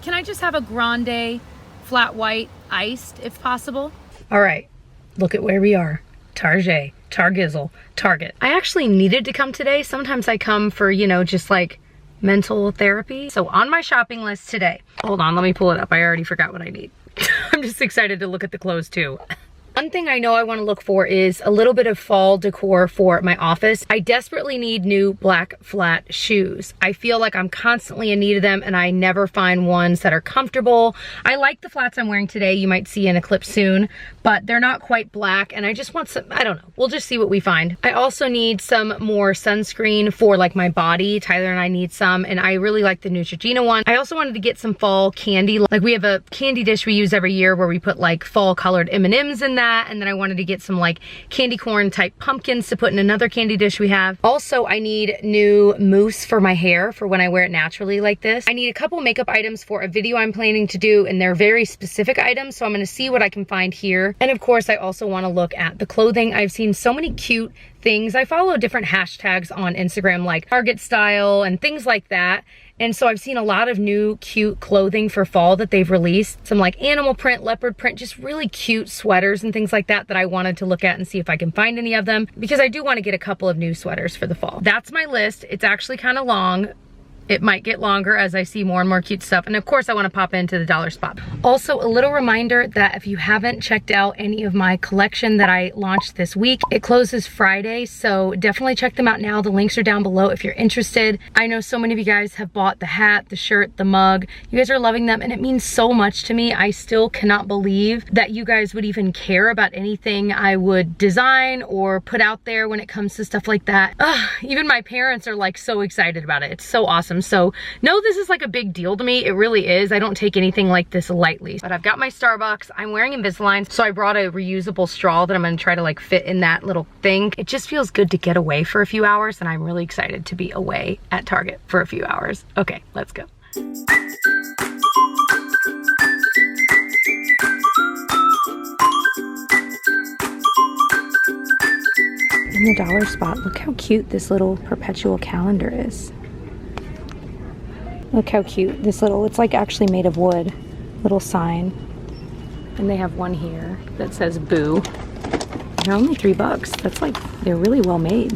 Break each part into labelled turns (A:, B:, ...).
A: can I just have a grande flat white iced if possible? All right, look at where we are. Target. I actually needed to come today. Sometimes I come for, you know, just like mental therapy. So on my shopping list today, hold on, let me pull it up. I already forgot what I need. I'm just excited to look at the clothes too. One thing I know I want to look for is a little bit of fall decor for my office. I desperately need new black flat shoes. I feel like I'm constantly in need of them and I never find ones that are comfortable. I like the flats I'm wearing today. You might see in a clip soon, but they're not quite black and I just want some, I don't know. We'll just see what we find. I also need some more sunscreen for like my body. Tyler and I need some and I really like the Neutrogena one. I also wanted to get some fall candy. Like we have a candy dish we use every year where we put like fall colored M&Ms in that. And then I wanted to get some like candy corn type pumpkins to put in another candy dish we have. Also, I need new mousse for my hair for when I wear it naturally like this. I need a couple makeup items for a video I'm planning to do and they're very specific items. So I'm gonna see what I can find here. And of course, I also wanna look at the clothing. I've seen so many cute things. I follow different hashtags on Instagram like Target style and things like that. And so I've seen a lot of new cute clothing for fall that they've released. Some like animal print, leopard print, just really cute sweaters and things like that that I wanted to look at and see if I can find any of them because I do want to get a couple of new sweaters for the fall. That's my list. It's actually kind of long. It might get longer as I see more and more cute stuff. And of course I want to pop into the dollar spot. Also a little reminder that if you haven't checked out any of my collection that I launched this week, it closes Friday. So definitely check them out now. The links are down below if you're interested. I know so many of you guys have bought the hat, the shirt, the mug. You guys are loving them and it means so much to me. I still cannot believe that you guys would even care about anything I would design or put out there when it comes to stuff like that. Even my parents are like so excited about it. It's so awesome. So no, this is like a big deal to me. It really is. I don't take anything like this lightly. But I've got my Starbucks. I'm wearing Invisalign. So I brought a reusable straw that I'm going to try to like fit in that little thing. It just feels good to get away for a few hours. And I'm really excited to be away at Target for a few hours. Okay, let's go. In the dollar spot, look how cute this little perpetual calendar is. Look how cute this little, it's like actually made of wood, little sign. And they have one here that says boo. They're only $3. That's like, they're really well made.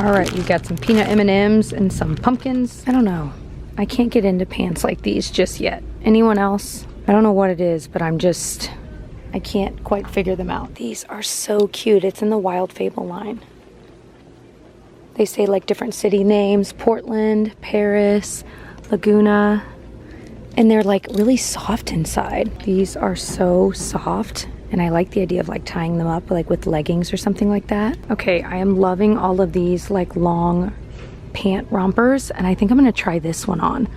A: All right, you got some peanut M&Ms and some pumpkins. I don't know. I can't get into pants like these just yet. Anyone else? I don't know what it is, but I can't quite figure them out. These are so cute. It's in the Wild Fable line. They say like different city names, Portland, Paris, Laguna, and they're like really soft inside. These are so soft. And I like the idea of like tying them up like with leggings or something like that. Okay, I am loving all of these like long pant rompers and I think I'm gonna try this one on.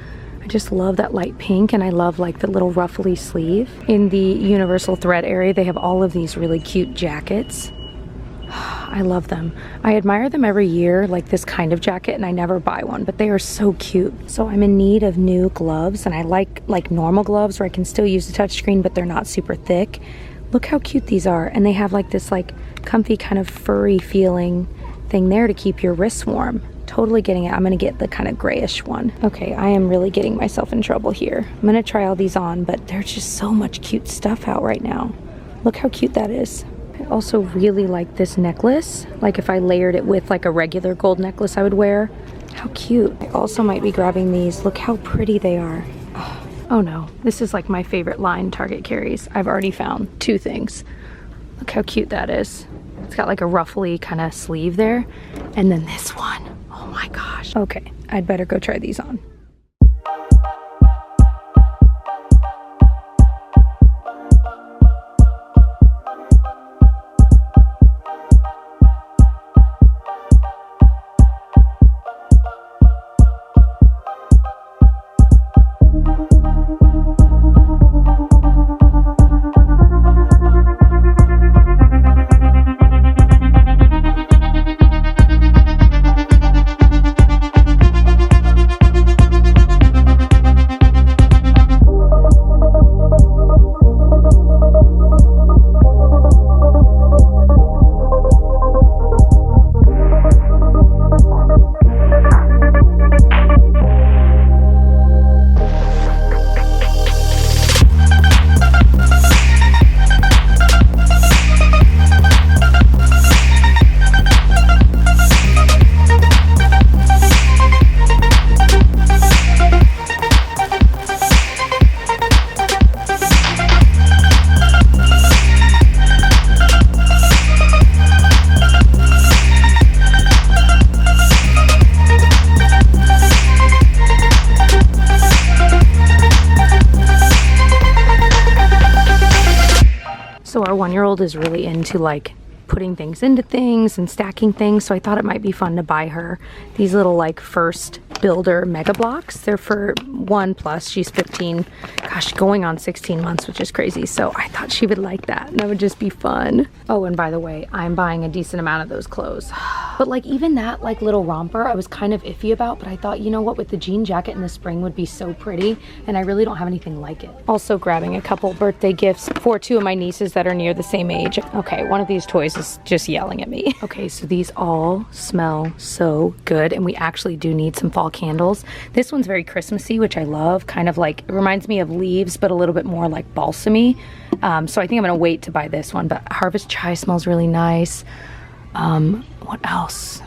A: I just love that light pink and I love like the little ruffly sleeve. In the Universal Thread area, they have all of these really cute jackets. I love them. I admire them every year, like this kind of jacket, and I never buy one, but they are so cute. So I'm in need of new gloves and I like normal gloves where I can still use the touchscreen, but they're not super thick. Look how cute these are. And they have like this like comfy kind of furry feeling thing there to keep your wrists warm. Totally getting it. I'm gonna get the kind of grayish one. Okay, I am really getting myself in trouble here. I'm gonna try all these on, but there's just so much cute stuff out right now. Look how cute that is. I also really like this necklace. Like if I layered it with like a regular gold necklace I would wear. How cute. I also might be grabbing these. Look how pretty they are. Oh no, this is like my favorite line Target carries. I've already found two things. Look how cute that is. It's got like a ruffly kind of sleeve there. And then this one, oh my gosh. Okay, I'd better go try these on. world is really into like putting things into things and stacking things, so I thought it might be fun to buy her these little like first builder mega blocks. They're for 1+. She's 15, gosh, going on 16 months, which is crazy. So I thought she would like that, and that would just be fun. Oh, and by the way, I'm buying a decent amount of those clothes. But like even that like little romper I was kind of iffy about, but I thought, you know what, with the jean jacket in the spring would be so pretty, and I really don't have anything like it. Also grabbing a couple birthday gifts for 2 of my nieces that are near the same age. Okay, one of these toys is just yelling at me. Okay, so these all smell so good, and we actually do need some fall candles. This one's very Christmassy, which I love. Kind of like, it reminds me of leaves, but a little bit more like balsamy. So I think I'm gonna wait to buy this one, but Harvest Chai smells really nice. What else?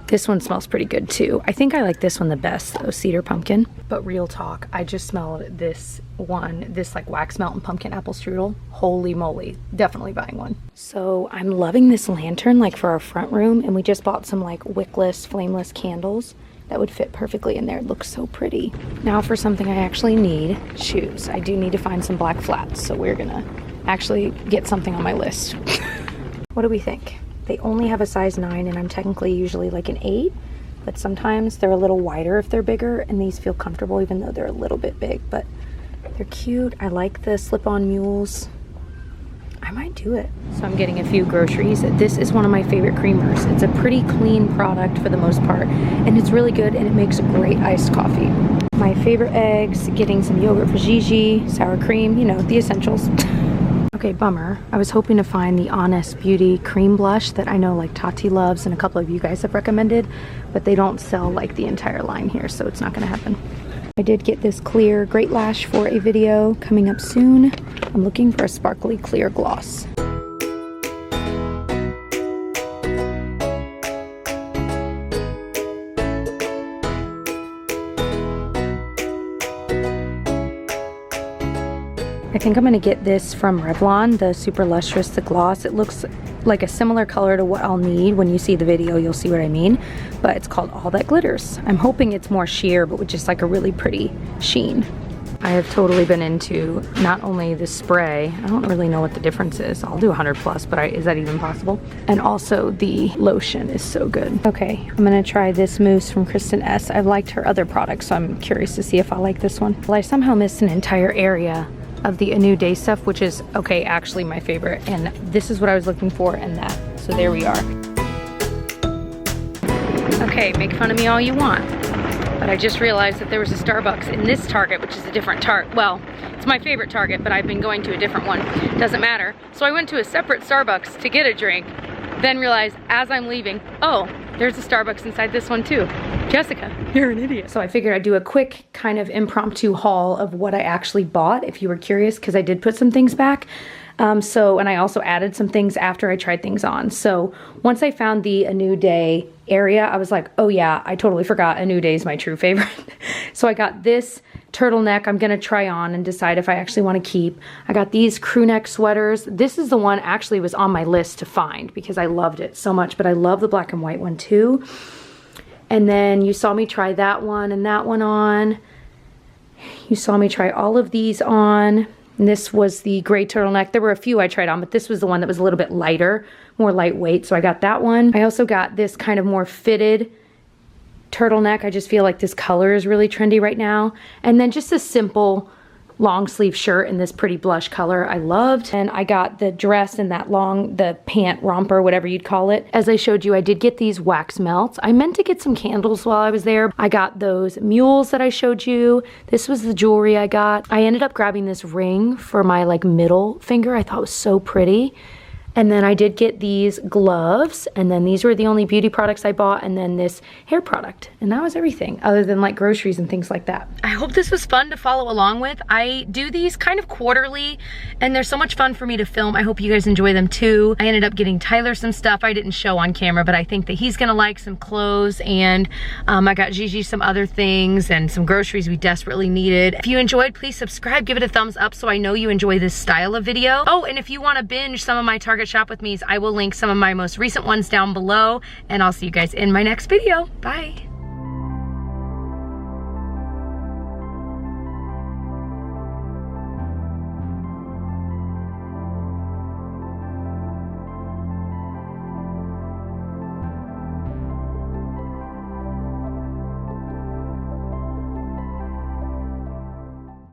A: This one smells pretty good too. I think I like this one the best though, Cedar Pumpkin. But real talk, I just smelled this one, this like wax melt and pumpkin apple strudel. Holy moly, definitely buying one. So I'm loving this lantern like for our front room, and we just bought some like wickless, flameless candles that would fit perfectly in there. It looks so pretty. Now for something I actually need, shoes. I do need to find some black flats, so we're gonna actually get something on my list. What do we think? They only have a size 9, and I'm technically usually like an 8, but sometimes they're a little wider if they're bigger, and these feel comfortable even though they're a little bit big, but they're cute. I like the slip-on mules. I might do it. So I'm getting a few groceries. This is one of my favorite creamers. It's a pretty clean product for the most part, and it's really good, and it makes a great iced coffee. My favorite eggs, getting some yogurt for Gigi, sour cream, you know, the essentials. Okay, bummer. I was hoping to find the Honest Beauty cream blush that I know like Tati loves and a couple of you guys have recommended, but they don't sell like the entire line here, so it's not gonna happen. I did get this clear Great Lash for a video coming up soon. I'm looking for a sparkly clear gloss. I think I'm gonna get this from Revlon, the Super Lustrous, the gloss. It looks like a similar color to what I'll need. When you see the video, you'll see what I mean. But it's called All That Glitters. I'm hoping it's more sheer, but with just like a really pretty sheen. I have totally been into not only the spray, I don't really know what the difference is. I'll do 100+, but is that even possible? And also the lotion is so good. Okay, I'm gonna try this mousse from Kristen S. I've liked her other products, so I'm curious to see if I like this one. Well, I somehow missed an entire area of the A New Day stuff, which is, okay, actually my favorite, and this is what I was looking for, and that. So there we are. Okay, make fun of me all you want, but I just realized that there was a Starbucks in this Target, which is a different Target. Well, it's my favorite Target, but I've been going to a different one. Doesn't matter. So I went to a separate Starbucks to get a drink, then realized as I'm leaving, oh, there's a Starbucks inside this one too. Jessica, you're an idiot. So I figured I'd do a quick kind of impromptu haul of what I actually bought, if you were curious, because I did put some things back. And I also added some things after I tried things on. So once I found the A New Day area, I was like, oh yeah, I totally forgot A New Day is my true favorite. So I got this turtleneck I'm gonna try on and decide if I actually want to keep. I got these crew neck sweaters. This is the one actually was on my list to find because I loved it so much, but I love the black and white one too. And then you saw me try that one and that one on. You saw me try all of these on. And this was the gray turtleneck. There were a few I tried on, but this was the one that was a little bit lighter, more lightweight. So I got that one. I also got this kind of more fitted turtleneck. I just feel like this color is really trendy right now. And then just a simple long sleeve shirt in this pretty blush color I loved. And I got the dress in that long, the pant romper, whatever you'd call it. As I showed you, I did get these wax melts. I meant to get some candles while I was there. I got those mules that I showed you. This was the jewelry I got. I ended up grabbing this ring for my like middle finger. I thought it was so pretty. And then I did get these gloves, and then these were the only beauty products I bought, and then this hair product. And that was everything, other than like groceries and things like that. I hope this was fun to follow along with. I do these kind of quarterly, and they're so much fun for me to film. I hope you guys enjoy them too. I ended up getting Tyler some stuff I didn't show on camera, but I think that he's gonna like some clothes, and I got Gigi some other things and some groceries we desperately needed. If you enjoyed, please subscribe, give it a thumbs up so I know you enjoy this style of video. Oh, and if you wanna binge some of my Target Shop With Me's, I will link some of my most recent ones down below, and I'll see you guys in my next video. Bye.